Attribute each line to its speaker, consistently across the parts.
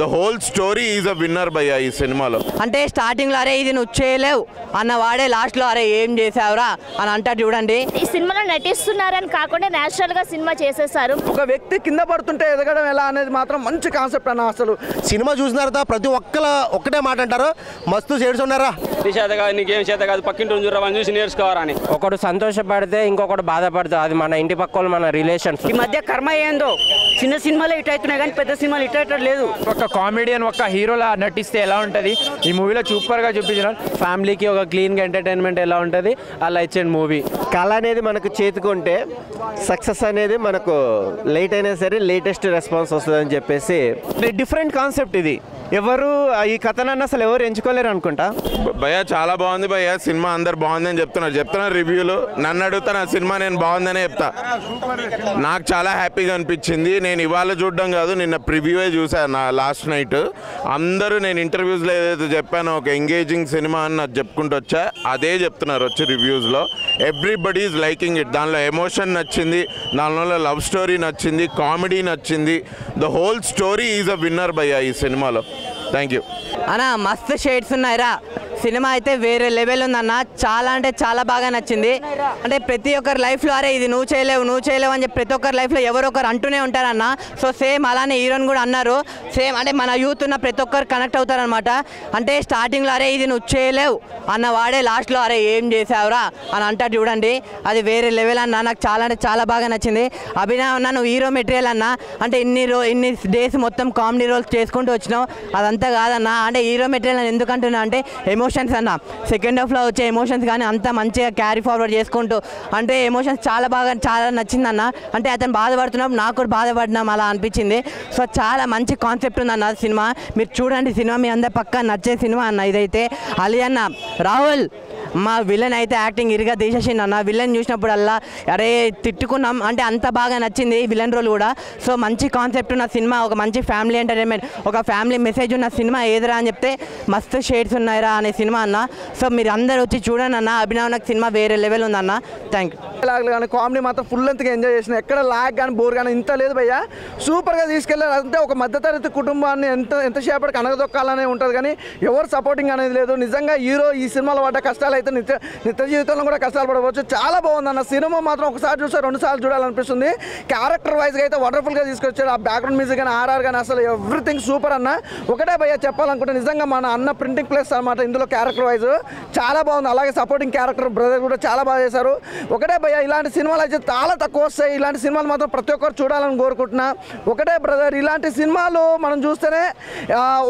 Speaker 1: The whole story is a winner భయ్యా ఈ సినిమాలో.
Speaker 2: అంటే స్టార్టింగ్లో అరే ఇది నువ్వు చేయలేవు అన్న వాడే లాస్ట్లో అరే ఏం చేసావురా అని అంటారు చూడండి.
Speaker 3: ఈ సినిమాలో నటిస్తున్నారని కాకుండా న్యాచురల్గా సినిమా చేసేసారు.
Speaker 4: ఒక వ్యక్తి కింద పడుతుంటే ఎదగడం ఎలా అనేది మాత్రం మంచి కాన్సెప్ట్ అన్న. అసలు
Speaker 5: సినిమా చూసిన తర్వాత ప్రతి ఒక్కటే మాట అంటారు, మస్తు షేడ్స్ ఉన్నారా,
Speaker 6: చేత కాదు నీకేం చేత కాదు పక్కింటి చూడమని చూసి నేర్చుకోవాలని.
Speaker 7: ఒకడు సంతోషపడితే ఇంకొకటి బాధపడతాడు, అది మన ఇంటి పక్క వాళ్ళు, మన రిలేషన్స్.
Speaker 8: ఈ మధ్య కర్మ ఏందో చిన్న సినిమాలో హిట్ అవుతున్నాయి కానీ పెద్ద సినిమాలు హిట్ అయ్యటం లేదు.
Speaker 7: ఒక కామెడియన్ ఒక హీరోలా నటిస్తే ఎలా ఉంటుంది ఈ మూవీలో సూపర్గా చూపించిన. ఫ్యామిలీకి ఒక క్లీన్గా ఎంటర్టైన్మెంట్ ఎలా ఉంటుంది అలా ఇచ్చిన మూవీ.
Speaker 5: కళ అనేది మనకు చేతికుంటే సక్సెస్ అనేది మనకు లేట్ అయినా సరే లేటెస్ట్ రెస్పాన్స్ వస్తుందని చెప్పేసి డిఫరెంట్ కాన్సెప్ట్ ఇది. ఎవరు ఈ కథనాన్ని అసలు ఎవరు ఎంచుకోలేరు అనుకుంటా.
Speaker 1: భయ్యా చాలా బాగుంది భయ్యా సినిమా, అందరు బాగుందని చెప్తున్నారు రివ్యూలు. నన్ను అడుగుతా నా సినిమా నేను బాగుందనే చెప్తా. నాకు చాలా హ్యాపీగా అనిపించింది. నేను ఇవాళ చూడడం కాదు, నిన్న ప్రివ్యూవే చూసాను నా లాస్ట్ నైట్. అందరూ నేను ఇంటర్వ్యూస్లో ఏదైతే చెప్పానో ఒక ఎంగేజింగ్ సినిమా అని నాకు చెప్పుకుంటూ వచ్చా, అదే చెప్తున్నారు వచ్చి రివ్యూస్లో. Everybody is liking it. దానిలో ఎమోషన్ నచ్చింది, దానిలో లవ్ స్టోరీ నచ్చింది, కామెడీ నచ్చింది. The whole story is a winner భయ్యా ఈ సినిమాలో. థ్యాంక్ యూ
Speaker 2: అన్న. మస్తు షేడ్స్ ఉన్నాయిరా. సినిమా అయితే వేరే లెవెల్ ఉందన్న. చాలా అంటే చాలా బాగా నచ్చింది. అంటే ప్రతి ఒక్కరి లైఫ్లో అరే ఇది నువ్వు చేయలేవు అని చెప్పి ప్రతి ఒక్కరి లైఫ్లో ఎవరో ఒకరు అంటూనే ఉంటారన్న. సో సేమ్ అలానే హీరోని కూడా అన్నారు. సేమ్ అంటే మన యూత్ ఉన్న ప్రతి ఒక్కరు కనెక్ట్ అవుతారనమాట. అంటే స్టార్టింగ్లో అరే ఇది నువ్వు చేయలేవు అన్న వాడే లాస్ట్లో అరే ఏం చేసావురా అని అంటారు చూడండి. అది వేరే లెవెల్ అన్న. నాకు చాలా అంటే చాలా బాగా నచ్చింది. అభినవ్ అన్న నువ్వు హీరో మెటీరియల్ అన్న. అంటే ఇన్ని డేస్ మొత్తం కామెడీ రోల్స్ చేసుకుంటూ వచ్చినావు, అదంతా కాదన్న. అంటే హీరో మెటీరియల్ అని ఎందుకు అంటున్నా అంటే ఎమోషన్స్ అన్న. సెకండ్ హాఫ్లో వచ్చే ఎమోషన్స్ కానీ అంత మంచిగా క్యారీ ఫార్వర్డ్ చేసుకుంటూ అంటే ఎమోషన్స్ చాలా నచ్చిందన్న. అంటే అతను బాధపడుతున్నప్పుడు నాకు కూడా బాధపడినాం అలా అనిపించింది. సో చాలా మంచి కాన్సెప్ట్ ఉందన్న సినిమా. మీరు చూడండి సినిమా, మీ అందరి పక్క నచ్చే సినిమా అన్న ఇదైతే. అలీ అన్న రాహుల్ మా విలన్ అయితే యాక్టింగ్ ఇరిగా తీసేసింది అన్న. విలన్ చూసినప్పుడల్లా అరే తిట్టుకున్నాం. అంటే అంత బాగా నచ్చింది విలన్ రోల్ కూడా. సో మంచి కాన్సెప్ట్ ఉన్న సినిమా, ఒక మంచి ఫ్యామిలీ ఎంటర్టైన్మెంట్, ఒక ఫ్యామిలీ మెసేజ్ ఉన్న సినిమా ఏదిరా అని చెప్తే మస్తు షేడ్స్ ఉన్నాయిరా అనే సినిమా అన్న. సో మీరు అందరు వచ్చి చూడండి అన్న. అభినవ్ నాకు సినిమా వేరే లెవెల్ ఉందన్న. Thank you.
Speaker 4: కానీ కామెడీ మాత్రం ఫుల్ లెంత్గా ఎంజాయ్ చేసిన. ఎక్కడ లాగ్ కానీ బోర్ కానీ ఇంత లేదు భయ్యా. సూపర్గా తీసుకెళ్ళారు. అంటే ఒక మధ్యతరగతి కుటుంబాన్ని ఎంతసేపటికి అనగదొక్కాలనే ఉంటుంది కానీ ఎవరు సపోర్టింగ్ అనేది లేదు. నిజంగా హీరో ఈ సినిమాలో పడ్డ కష్టాలు అయితే నిత్య జీవితంలో కూడా కష్టాలు పడవచ్చు. చాలా బాగుందన్న సినిమా మాత్రం. ఒకసారి చూస్తే 2 సార్లు చూడాలనిపిస్తుంది. క్యారెక్టర్ వైజ్గా అయితే వండర్ఫుల్గా తీసుకొచ్చారు. ఆ బ్యాక్గ్రౌండ్ మ్యూజిక్ కానీ ఆర్ఆర్ కానీ అసలు ఎవ్రీథింగ్ సూపర్ అన్న. ఒకటే భయ్యా చెప్పాలనుకుంటే నిజంగా మన అన్న ప్రింటింగ్ ప్లేస్ అనమాట ఇందులో క్యారెక్టర్ వైజ్ చాలా బాగుంది. అలాగే సపోర్టింగ్ క్యారెక్టర్ బ్రదర్ కూడా చాలా బాగా చేశారు. ఒకటే భయ్యా ఇలాంటి సినిమాలు అయితే చాలా తక్కువ వస్తాయి. ఇలాంటి సినిమాలు మాత్రం ప్రతి ఒక్కరు చూడాలని కోరుకుంటున్నా. ఒకటే బ్రదర్ ఇలాంటి సినిమాలు మనం చూస్తేనే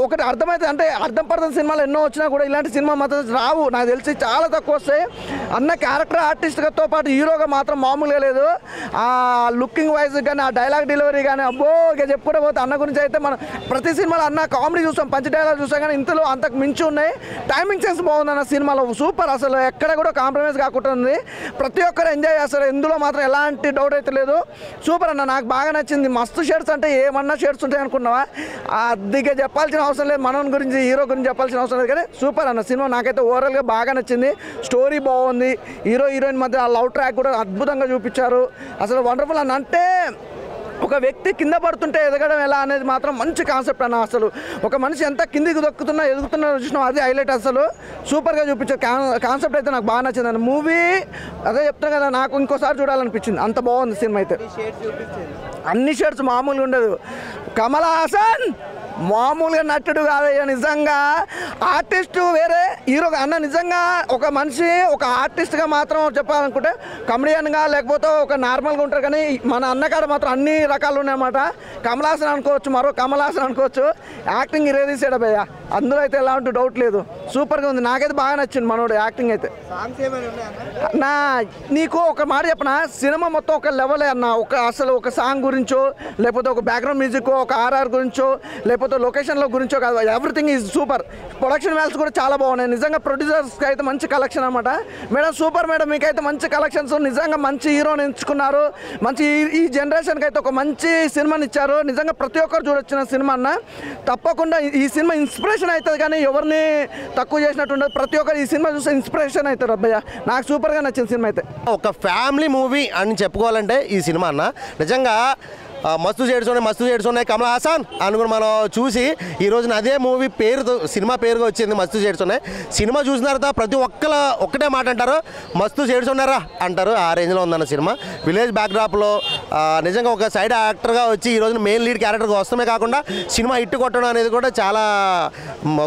Speaker 4: ఒకటి అర్థమైతే. అంటే అర్థం పర్థం సినిమాలు ఎన్నో వచ్చినా కూడా ఇలాంటి సినిమా మాత్రం రావు నాకు తెలిసి, చాలా తక్కువ వస్తాయి. అన్న క్యారెక్టర్ ఆర్టిస్ట్తో పాటు హీరోగా మాత్రం మామూలుగా లేదు. ఆ లుకింగ్ వైజ్ కానీ ఆ డైలాగ్ డెలివరీ కానీ అబ్బో ఇక చెప్పుకుంటే పోతే అన్న గురించి అయితే మనం ప్రతి సినిమాలో అన్న కామెడీ చూస్తాం, పంచ్ డైలాగ్ చూస్తాం కానీ ఇంతలో అంతకు మించి ఉన్నాయి. టైమింగ్ సెన్స్ బాగుంది అన్న సినిమాలో. సూపర్ అసలు ఎక్కడ కూడా కాంప్రమైజ్ కాకుండా ఉంది. ప్రతి ఒక్కరు ఎంజాయ్ చేస్తారు. ఇందులో మాత్రం ఎలాంటి డౌట్ అయితే లేదు. సూపర్ అన్న. నాకు బాగా నచ్చింది. మస్తు షేడ్స్ అంటే ఏమన్నా షేడ్స్ ఉంటాయి అనుకున్నావా? అదిగా చెప్పాల్సిన అవసరం లేదు. మనం గురించి హీరో గురించి చెప్పాల్సిన అవసరం లేదు కానీ సూపర్ అన్న సినిమా. నాకైతే ఓవరాల్గా బాగా నచ్చింది. స్టోరీ బాగుంది. హీరో హీరోయిన్ మధ్య ఆ లవ్ ట్రాక్ కూడా అద్భుతంగా చూపించారు. అసలు వండర్ఫుల్ అన్న. అంటే ఒక వ్యక్తి కింద పడుతుంటే ఎదగడం ఎలా అనేది మాత్రం మంచి కాన్సెప్ట్ అన్న. అసలు ఒక మనిషి ఎంత కిందికి దొక్కుతున్నా ఎదుగుతున్నా చూసినా అది హైలైట్. అసలు సూపర్గా చూపించారు. కాన్సెప్ట్ అయితే నాకు బాగా నచ్చింది అన్న. మూవీ అదే చెప్తాను కదా, నాకు ఇంకోసారి చూడాలనిపించింది. అంత బాగుంది సినిమా అయితే. అన్ని షేడ్స్ మామూలుగా ఉండదు. కమల్ హాసన్ మామూలుగా నటుడు కాదయ్యా. నిజంగా ఆర్టిస్టు వేరే, హీరో అన్న. నిజంగా ఒక మనిషి ఒక ఆర్టిస్ట్గా మాత్రం చెప్పాలనుకుంటే కమెడియన్గా లేకపోతే ఒక నార్మల్గా ఉంటారు కానీ మన అన్నకాడ మాత్రం అన్ని రకాలు ఉన్నాయన్నమాట. కమల్ హాసన్ అనుకోవచ్చు, మరో కమల్ హాసన్ అనుకోవచ్చు. యాక్టింగ్ ఇరేదీసాడు భయ్య. అందులో అయితే ఎలాంటి డౌట్ లేదు. సూపర్గా ఉంది. నాకైతే బాగా నచ్చింది మనోడు యాక్టింగ్ అయితే. నా నీకు ఒక మాట చెప్పనా, సినిమా మొత్తం ఒక లెవెలే అన్న. అసలు ఒక సాంగ్ గురించో లేకపోతే ఒక బ్యాక్గ్రౌండ్ మ్యూజిక్, ఒక ఆర్ఆర్ గురించో లేకపోతే లొకేషన్ల గురించో కాదు, everything is super. Production values కూడా చాలా బాగున్నాయి. నిజంగా ప్రొడ్యూసర్స్కి అయితే మంచి కలెక్షన్ అనమాట. మేడం సూపర్ మేడం, మీకైతే మంచి కలెక్షన్స్. నిజంగా మంచి హీరోని ఎంచుకున్నారు. మంచి ఈ జనరేషన్కి అయితే ఒక మంచి సినిమాని ఇచ్చారు. నిజంగా ప్రతి ఒక్కరు చూడొచ్చిన సినిమా అన్న. తప్పకుండా ఈ సినిమా ఇన్స్పిరేషన్ అవుతుంది కానీ ఎవరిని తక్కువ చేసినట్టు ఉండదు. ప్రతి ఒక్కరు ఈ సినిమా చూస్తే ఇన్స్పిరేషన్ అవుతారు అబ్బాయి. నాకు సూపర్గా నచ్చిన సినిమా అయితే.
Speaker 5: ఒక ఫ్యామిలీ మూవీ అని చెప్పుకోవాలంటే ఈ సినిమా అన్న. నిజంగా
Speaker 9: మస్తు షేడ్స్ ఉన్నాయి కమల్ హాసన్ అని కూడా మనం చూసి ఈ రోజున అదే మూవీ పేరుతో సినిమా పేరుగా వచ్చింది మస్తు షేడ్స్ ఉన్నాయి. సినిమా చూసిన తర్వాత ప్రతి ఒక్కటే మాట అంటారు, మస్తు షేడ్స్ ఉన్నారా అంటారు. ఆ రేంజ్లో ఉందన్న సినిమా. విలేజ్ బ్యాక్డ్రాప్లో నిజంగా ఒక సైడ్ యాక్టర్గా వచ్చి ఈ రోజున మెయిన్ లీడ్ క్యారెక్టర్గా వస్తమే కాకుండా సినిమా హిట్ కొట్టడం అనేది కూడా చాలా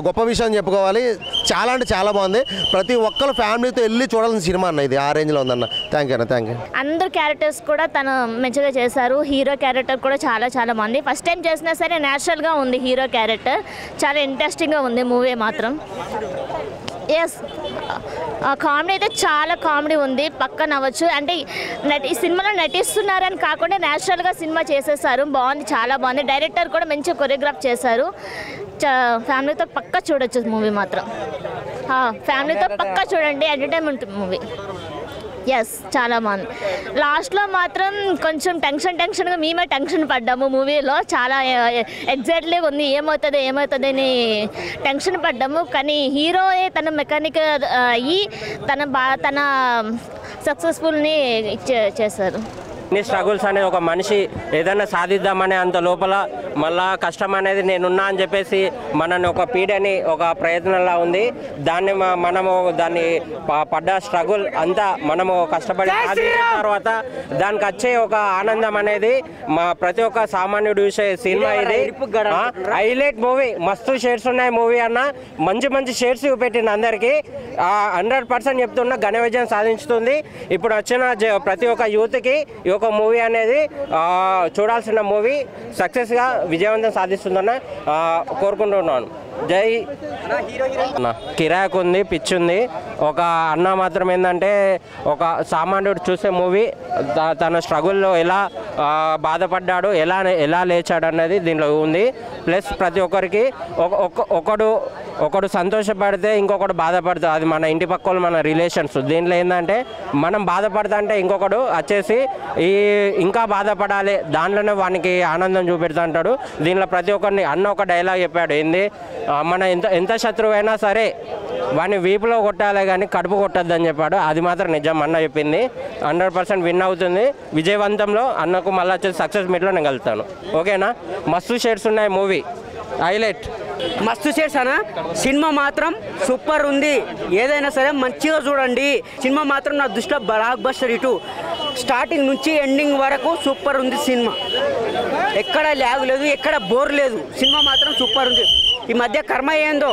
Speaker 9: గొప్ప విషయం చెప్పుకోవాలి. చాలా అంటే చాలా బాగుంది. ప్రతి ఒక్కరు ఫ్యామిలీతో వెళ్ళి చూడాల్సిన సినిమా అన్న ఇది. ఆ రేంజ్లో ఉందన్న. Thank you.
Speaker 3: అందరు క్యారెక్టర్స్ కూడా తను మంచిగా చేశారు. హీరో క్యారెక్టర్ కూడా చాలా బాగుంది. ఫస్ట్ టైం చేసినా సరే న్యాచురల్గా ఉంది హీరో క్యారెక్టర్. చాలా ఇంట్రెస్టింగ్గా ఉంది మూవీ మాత్రం. ఎస్, కామెడీ అయితే చాలా కామెడీ ఉంది, పక్క నవ్వచ్చు. అంటే ఈ సినిమాలో నటిస్తున్నారని కాకుండా న్యాచురల్గా సినిమా చేసేసారు. బాగుంది, చాలా బాగుంది. డైరెక్టర్ కూడా మంచి కొరియోగ్రాఫ్ చేశారు. ఫ్యామిలీతో పక్కా చూడొచ్చు మూవీ మాత్రం. ఫ్యామిలీతో పక్కా చూడండి, ఎంటర్టైన్మెంట్ మూవీ. ఎస్, చాలా బాగుంది. లాస్ట్లో మాత్రం కొంచెం టెన్షన్గా మేమే టెన్షన్ పడ్డాము మూవీలో. చాలా ఎగ్జైట్లీగా ఉంది, ఏమవుతుంది అని టెన్షన్ పడ్డాము. కానీ హీరోయే తన మెకానిక్ అయ్యి తన సక్సెస్ఫుల్ని చేశారు.
Speaker 10: ఎన్ని స్ట్రగుల్స్ అనేది ఒక మనిషి ఏదైనా సాధిద్దామనే అంత లోపల మళ్ళా కష్టం అనేది నేనున్నా అని చెప్పేసి మనని ఒక పీడని ఒక ప్రయత్నంలా ఉంది. దాన్ని మనము దాన్ని పడ్డ స్ట్రగుల్ అంతా మనము కష్టపడి సాధించిన తర్వాత దానికి వచ్చే ఒక ఆనందం అనేది మా ప్రతి ఒక్క సామాన్యుడు చూసే సినిమా ఇది. హైలైట్ మూవీ, మస్తు షేడ్స్ ఉన్నాయి మూవీ అన్న. మంచి షేడ్స్ చూపెట్టింది అందరికీ. 100% చెప్తున్నా ఘన విజయం సాధించుతుంది. ఇప్పుడు వచ్చిన ప్రతి ఒక్క యూత్కి ఒక మూవీ అనేది చూడాల్సిన మూవీ సక్సెస్గా విజయవంతం సాధిస్తుందన్న కోరుకుంటున్నాను. జై. కిరాక్ ఉంది, పిచ్ ఉంది. ఒక అన్న మాత్రం ఏంటంటే ఒక సామాన్యుడు చూసే మూవీ. తన స్ట్రగుల్లో ఎలా బాధపడ్డాడు, ఎలా లేచాడు అన్నది దీనిలో ఉంది. ప్లస్ ప్రతి ఒక్కరికి ఒకడు సంతోషపడితే ఇంకొకడు బాధపడతాడు. అది మన ఇంటి పక్కలు మన రిలేషన్స్. దీంట్లో ఏంటంటే మనం బాధపడతా అంటే ఇంకొకడు వచ్చేసి ఇంకా బాధపడాలి, దాంట్లోనే వానికి ఆనందం చూపెడతా అంటాడు. దీనిలో ప్రతి ఒక్కరిని అన్న ఒక డైలాగ్ చెప్పాడు, ఏంది మన ఎంత శత్రువు అయినా సరే వాడిని వీపులో కొట్టాలి కానీ కడుపు కొట్టద్దని చెప్పాడు. అది మాత్రం నిజం అన్న చెప్పింది. 100% విన్ అవుతుంది. విజయవంతంలో అన్నకు మళ్ళీ వచ్చేసి సక్సెస్ మీట్లో నేను కలుగుతాను. ఓకేనా? మస్తు షేడ్స్ ఉన్నాయి మూవీ, హైలైట్.
Speaker 8: మస్తు షేడ్స్ అన్న. సినిమా మాత్రం సూపర్ ఉంది. ఏదైనా సరే మంచిగా చూడండి. సినిమా మాత్రం నా దృష్టిలో బ్లాక్ బస్టర్. ఇటు స్టార్టింగ్ నుంచి ఎండింగ్ వరకు సూపర్ ఉంది సినిమా. ఎక్కడ ల్యాగ్ లేదు, ఎక్కడ బోర్ లేదు. సినిమా మాత్రం సూపర్ ఉంది. ఈ మధ్య కర్మ ఏందో,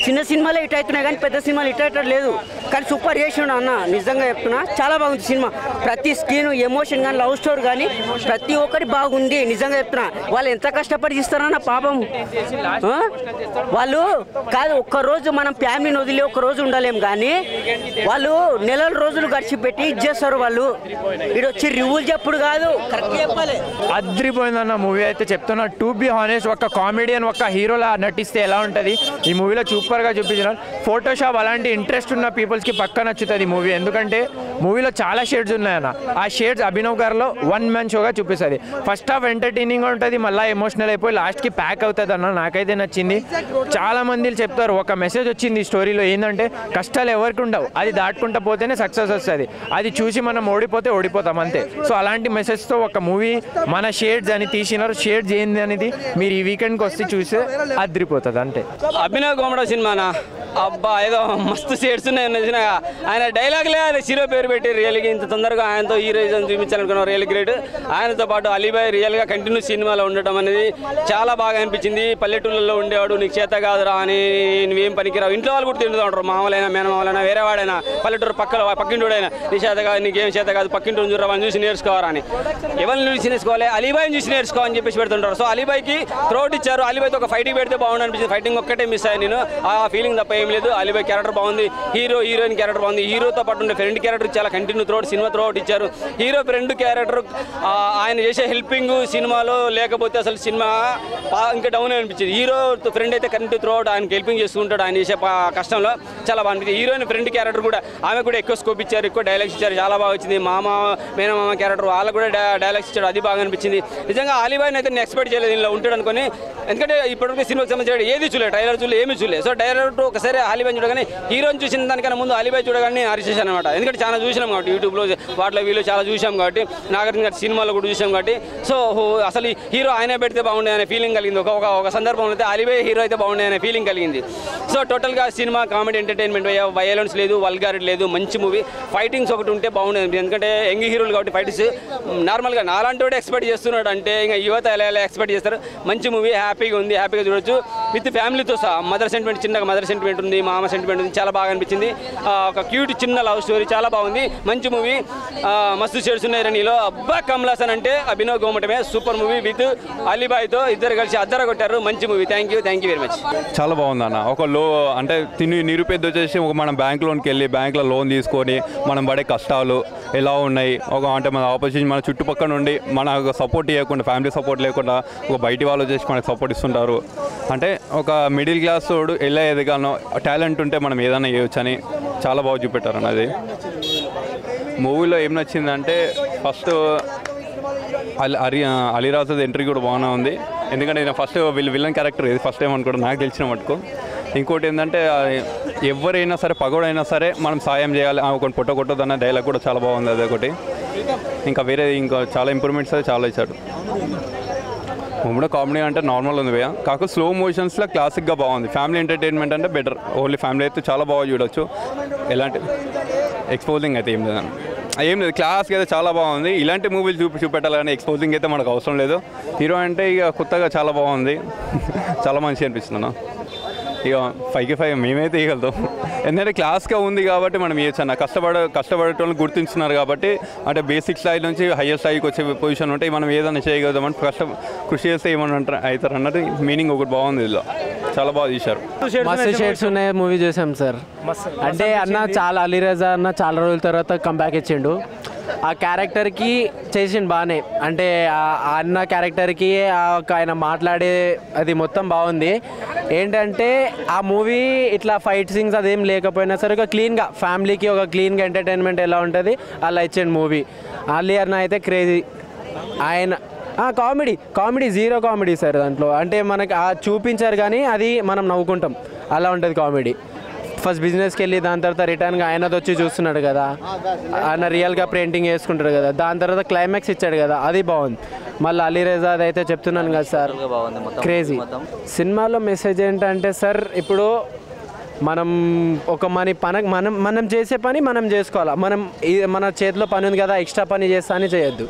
Speaker 8: చిన్న సినిమాలే హిట్ అవుతున్నాయి కానీ పెద్ద సినిమాలు హిట్ అయ్యటం లేదు. కానీ సూపర్ చేసిండు అన్న, నిజంగా చెప్తున్నా. చాలా బాగుంది సినిమా. ప్రతి స్క్రీన్ ఎమోషన్ కానీ లవ్ స్టోరీ కానీ ప్రతి ఒక్కటి బాగుంది. నిజంగా చెప్తున్నా. వాళ్ళు ఎంత కష్టపడి ఇస్తారన్న పాపం. వాళ్ళు కాదు, ఒక్కరోజు మనం ఫ్యామిలీని వదిలి ఒక్కరోజు ఉండలేం కానీ వాళ్ళు నెలల రోజులు గడిచిపెట్టి ఇచ్చేస్తారు. వాళ్ళు ఇటు వచ్చి రివ్యూలు చెప్పుడు కాదు, కరెక్ట్ చెప్పాలి.
Speaker 7: అద్రిపోయిందన్న మూవీ అయితే చెప్తున్నా. టు బి హానెస్ట్, ఒక కామెడియన్ ఒక హీరోలా నటిస్తే ఎలా ఉంటుంది ఈ మూవీలో సూపర్గా చూపించినారు. ఫోటోషాప్ అలాంటి ఇంట్రెస్ట్ ఉన్న పీపుల్స్కి పక్క నచ్చుతుంది మూవీ. ఎందుకంటే మూవీలో చాలా షేడ్స్ ఉన్నాయన్న. ఆ షేడ్స్ అభినవ్ గారిలో వన్ మ్యాన్ షోగా చూపిస్తుంది. ఫస్ట్ హాఫ్ ఎంటర్టైనింగ్ ఉంటుంది, మళ్ళీ ఎమోషనల్ అయిపోయి లాస్ట్కి ప్యాక్ అవుతుంది అన్న. నాకైతే నచ్చింది. చాలా మంది చెప్తారు ఒక మెసేజ్ వచ్చింది స్టోరీలో, ఏంటంటే కష్టాలు ఎవరికి ఉండవు, అది దాటుకుంటూ పోతేనే సక్సెస్ వస్తుంది. అది చూసి మనం ఓడిపోతాం అంతే. సో అలాంటి మెసేజ్తో ఒక మూవీ మన షేడ్స్ అని తీసినారు. షేడ్స్ ఏంది అనేది మీరు ఈ వీకెండ్కి వస్తే చూస్తే అదిరిపోతుంది అంతే.
Speaker 6: అభినవ్ గోమడ సినిమానా అబ్బా, ఏదో మస్తు షేడ్స్ ఉన్నాయి. ఆయన డైలాగ్లే ఆయన హీరో పేరు పెట్టి రియల్గా ఇంత తొందరగా ఆయనతో హీరోయిజం చూపించాలనుకున్నాం. Real great. ఆయనతో పాటు అలీబాయ్ రియల్గా కంటిన్యూ సినిమాలో ఉండటం అనేది చాలా బాగా అనిపించింది. పల్లెటూళ్ళలో ఉండేవాడు, నీకు చేత కాదురా అని, నువ్వేం పనికిరావు, ఇంట్లో వాళ్ళు కూడా తింటూ ఉంటారు. మామూలైనా మేనమామలైనా వేరే వాడైనా పల్లెటూరు పక్కింటోడైనా, నీ చేత కాదు, నీకేం చేత కాదు, పక్కింటూ చూడరా వాళ్ళని చూసి నేర్చుకోవాలని. ఎవరిని చూసి నేర్చుకోవాలి, అలీబాయ్ని చూసి నేర్చుకోవాలని చెప్పేసి పెడుతుంటారు. సో అలీబాయ్కి త్రోట్ ఇచ్చారు. అలీబాయ్తో ఒక ఫైటింగ్ పెడితే బాగుండు అనిపించింది. ఫైటింగ్ ఒక్కటే మిస్ అయ్యాను నేను. ఆ ఫీలింగ్ తప్ప ఏం లేదు. అలీబాయ్ క్యారెక్టర్ బాగుంది, హీరోయిన్ క్యారెక్టర్ బాగుంది. హీరోతో పాటు ఉండే ఫ్రెండ్ క్యారెక్టర్ చాలా కంటిన్యూ సినిమా త్రోట్ ఇచ్చారు. హీరో ఫ్రెండ్ క్యారెక్టర్ ఆయన చేసే హెల్పింగ్ సినిమాలో లేకపోతే అసలు సినిమా ఇంకా డౌన్ అనిపించింది. హీరో ఫ్రెండ్ అయితే కంటిన్యూ త్రోట్ ఆయనకి హెల్పింగ్ చేస్తుంటాడు. ఆయన చేసే కష్టంలో చాలా బాగుంది. హీరోయిన్ ఫ్రెండ్ క్యారెక్టర్ కూడా ఆమె కూడా ఎక్కువ స్కోప్ ఇచ్చారు, ఎక్కువ డైలాగ్స్ ఇచ్చారు. చాలా బాగా వచ్చింది. మేనమామ క్యారెక్టర్ వాళ్ళకు కూడా డైలాగ్స్ ఇచ్చాడు, అది బాగా అనిపించింది. నిజంగా అలీబాయ్ని అయితే నేను ఎక్స్పెక్ట్ చేయలేదు దీనిలో ఉంటాడు అనుకుని. ఎందుకంటే ఇప్పటివరకు సినిమాకి సంబంధించిన ఏది చూడలేదు, ట్రైలర్ చూడలేదు, ఏమీ చూడలేదు. సో డైరెక్టర్ ఒకసారి సరే అలీబాయ్ చూడగానే హీరోని చూసిన దానికన్నా ముందు అలీబాయ్ చూడగానే నేను అరిచేసాను అనమాట. ఎందుకంటే చాలా చూసినాం కాబట్టి యూట్యూబ్లో వాటిలో వీళ్ళు చాలా చూసాం కాబట్టి నాగార్జున గారి సినిమాలో కూడా చూసాం కాబట్టి సో అసలు హీరో ఆయన పెడితే బాగుండే అనే ఫీలింగ్ కలిగింది. ఒక సందర్భంలో అయితే అలీబాయ్ హీరో అయితే బాగుండే అనే ఫీలింగ్ కలిగింది. సో టోటల్గా సినిమా కామెడీ ఎంటర్టైన్మెంట్, వయలెన్స్ లేదు, వల్గారిటీ లేదు, మంచి మూవీ. ఫైటింగ్స్ ఒకటి ఉంటే బాగుండేది. ఎందుకంటే యంగ్ హీరోలు కాబట్టి ఫైట్స్ నార్మల్గా నాలాంటి వాడు ఎక్స్పెక్ట్ చేస్తున్నాడు అంటే ఇంకా యువత ఎలా ఎక్స్పెక్ట్ చేస్తారు. మంచి మూవీ, హ్యాపీగా ఉంది, హ్యాపీగా చూడొచ్చు విత్ ఫ్యామిలీతో సహా. మదర్ సెంటిమెంట్, చిన్నగా మదర్ సెంటిమెంట్ ఉంది, మామ సెంటిమెంట్ ఉంది, చాలా బాగా అనిపించింది. ఒక క్యూట్ చిన్న లవ్ స్టోరీ చాలా బాగుంది, మంచి మూవీ. మస్తు షేడ్స్ ఉన్నాయి రణిలో. అబ్బా కమల్ హాసన్ అంటే అభినవ్ గోమటమే. సూపర్ మూవీ విత్ అలీబాయ్తో ఇద్దరు కలిసి అద్దర కొట్టారు. మంచి movie. Thank you very much.
Speaker 11: చాలా బాగుంది అన్న. ఒక అంటే నిరుపేద వచ్చేసి మనం బ్యాంక్ లోన్కి వెళ్ళి బ్యాంక్లో లోన్ తీసుకొని మనం పడే కష్టాలు ఎలా ఉన్నాయి, అంటే మన ఆపోజిషన్ మన చుట్టుపక్కల నుండి మనకు సపోర్ట్ ఇవ్వకుండా, ఫ్యామిలీ సపోర్ట్ లేకుండా ఒక బయటి వాళ్ళు వచ్చేసి మనకు సపోర్ట్ ఇస్తుంటారు. అంటే ఒక మిడిల్ క్లాస్ వాడు ఎలా ఎదగానో, టాలెంట్ ఉంటే మనం ఏదైనా చేయొచ్చు అని చాలా బాగా చూపెట్టారు అన్నది. మూవీలో ఏం నచ్చిందంటే ఫస్ట్ అలీరాజు ఎంట్రీ కూడా బాగానే ఉంది. ఎందుకంటే నేను ఫస్ట్ విలన్ క్యారెక్టర్ ఇది ఫస్ట్ టైం అనుకోవడం నాకు తెలిసిన మటుకు. ఇంకోటి ఏంటంటే ఎవరైనా సరే పగోడైనా సరే మనం సాయం చేయాలి, ఒక కొట్టొద్దు అన్న డైలాగ్ కూడా చాలా బాగుంది. అదొకటి. ఇంకా వేరే ఇంకా చాలా ఇంప్రూవ్మెంట్స్ అయితే చాలా ఇచ్చాడు. మూవీలో కామెడీ అంటే నార్మల్ ఉంది భయ్య, కాకపోతే స్లో మోషన్స్లో క్లాసిక్గా బాగుంది. ఫ్యామిలీ ఎంటర్టైన్మెంట్ అంటే బెటర్. ఓన్లీ ఫ్యామిలీ అయితే చాలా బాగా చూడొచ్చు. ఎలాంటి ఎక్స్పోజింగ్ అయితే ఏం లేదండి, ఏం లేదు. క్లాస్కి అయితే చాలా బాగుంది. ఇలాంటి మూవీలు చూపెట్టాలి కానీ ఎక్స్పోజింగ్ అయితే మనకు అవసరం లేదు. హీరో అంటే ఇక కొత్తగా చాలా బాగుంది, చాలా మంచిగా అనిపిస్తుంది. ఇక 5కి 5 మేమైతే ఇవ్వగలుగుతాం. ఎందుకంటే క్లాస్గా ఉంది కాబట్టి మనం ఇవ్వచ్చు అన్న. కష్టపడేటోళ్ళని గుర్తించున్నారు కాబట్టి, అంటే బేసిక్ స్థాయి నుంచి హయ్యర్ స్థాయికి వచ్చే పొజిషన్ ఉంటే మనం ఏదైనా చేయగలుగుతామని కృషి చేస్తే ఏమన్నా అవుతారు అన్నట్టు మీనింగ్ ఒకటి బాగుంది. ఇలా చాలా బాగా తీశారు.
Speaker 12: మస్తు షేడ్స్ ఉన్నాయి మూవీ చూసాం సార్. అంటే అలీరాజా అన్న చాలా రోజుల తర్వాత కంబ్యాక్ ఇచ్చిండు. ఆ క్యారెక్టర్కి చేసిండు బాగానే. అంటే ఆ అన్న క్యారెక్టర్కి ఆయన మాట్లాడే అది మొత్తం బాగుంది. ఏంటంటే ఆ మూవీ ఇట్లా ఫైట్ సీన్స్ అదేం లేకపోయినా సరే ఒక క్లీన్గా ఫ్యామిలీకి ఒక క్లీన్గా ఎంటర్టైన్మెంట్ ఎలా ఉంటుంది అలా ఇచ్చిండు మూవీ. అలీ అన్న అయితే క్రేజీ. ఆయన కామెడీ జీరో కామెడీ సార్ దాంట్లో. అంటే మనకి చూపించారు కానీ అది మనం నవ్వుకుంటాం, అలా ఉంటుంది కామెడీ. ఫస్ట్ బిజినెస్కి వెళ్ళి దాని తర్వాత రిటర్న్గా ఆయనది వచ్చి చూస్తున్నాడు కదా, ఆయన రియల్గా పెయింటింగ్ వేసుకుంటాడు కదా, దాని తర్వాత క్లైమాక్స్ ఇచ్చాడు కదా, అది బాగుంది. మళ్ళీ అలీరాజా అయితే చెప్తున్నాను కదా సార్, క్రేజీ. సినిమాలో మెసేజ్ ఏంటంటే సార్, ఇప్పుడు మనం ఒక మనం చేసే పని మనం చేసుకోవాలా. మన చేతిలో పని ఉంది కదా, ఎక్స్ట్రా పని చేస్తా అని చేయొద్దు.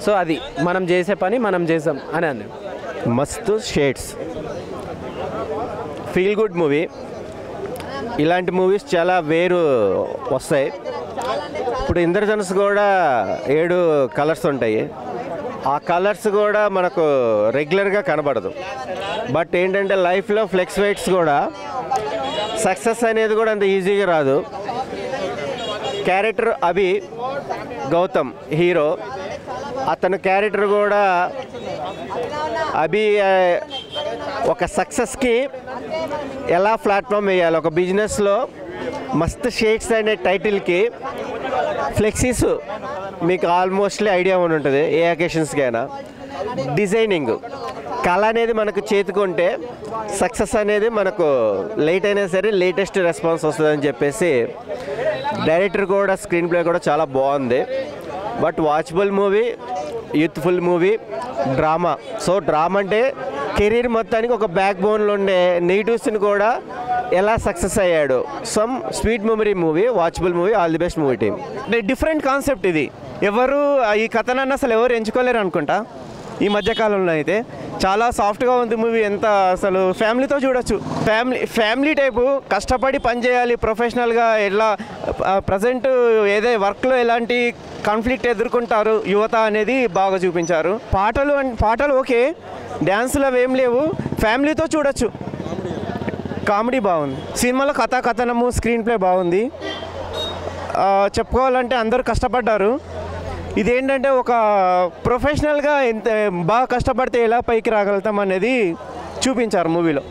Speaker 12: సో అది మనం చేసే పని మనం చేసాం అని అన్నాను.
Speaker 5: మస్తు షేడ్స్, ఫీల్ గుడ్ మూవీ. ఇలాంటి మూవీస్ చాలా వేరు వస్తాయి. ఇప్పుడు ఇంద్రధనుస్ కూడా 7 కలర్స్ ఉంటాయి. ఆ కలర్స్ కూడా మనకు రెగ్యులర్గా కనబడదు. బట్ ఏంటంటే లైఫ్లో ఫ్లెక్చువేట్స్ కూడా, సక్సెస్ అనేది కూడా అంత ఈజీగా రాదు. క్యారెక్టర్ గౌతమ్ హీరో, అతని క్యారెక్టర్ కూడా ఒక సక్సెస్కి ఎలా ప్లాట్ఫామ్ వేయాలి. ఒక బిజినెస్లో మస్త్ షేడ్స్ అనే టైటిల్కి ఫ్లెక్సీస్ మీకు ఆల్మోస్ట్లీ ఐడియా ఉండి ఉంటుంది. ఏ అకేషన్స్కైనా డిజైనింగ్ కళ అనేది మనకు చేతుకుంటే సక్సెస్ అనేది మనకు లేట్ అయినా సరే లేటెస్ట్ రెస్పాన్స్ వస్తుందని చెప్పేసి డైరెక్టర్ కూడా స్క్రీన్ ప్లే కూడా చాలా బాగుంది. But watchable movie, youthful movie, drama. So drama అంటే కెరీర్ మొత్తానికి ఒక బ్యాక్ బోన్లో ఉండే నెగిటివ్స్ని కూడా ఎలా సక్సెస్ అయ్యాడు. Some sweet memory movie, watchable movie. All the best movie team.
Speaker 7: Different concept ఇది. ఈ కథనాన్ని అసలు ఎవరు ఎంచుకోలేరు అనుకుంటా. ఈ మధ్యకాలంలో అయితే చాలా సాఫ్ట్గా ఉంది మూవీ. ఎంత అసలు ఫ్యామిలీతో చూడొచ్చు. ఫ్యామిలీ టైపు, కష్టపడి పనిచేయాలి ప్రొఫెషనల్గా, ఎలా ప్రజెంట్ వర్క్లో ఎలాంటి కాన్ఫ్లిక్ట్ ఎదుర్కొంటారు యువత అనేది బాగా చూపించారు. పాటలు ఓకే, డ్యాన్సులు అవి ఏం లేవు, ఫ్యామిలీతో చూడొచ్చు. కామెడీ బాగుంది. సినిమాలో కథనము, స్క్రీన్ ప్లే బాగుంది. చెప్పుకోవాలంటే అందరూ కష్టపడ్డారు. ఇదేంటంటే ఒక ప్రొఫెషనల్గా ఎంత బాగా కష్టపడితే ఎలా పైకి రాగలుగుతాం అనేది చూపించారు మూవీలో.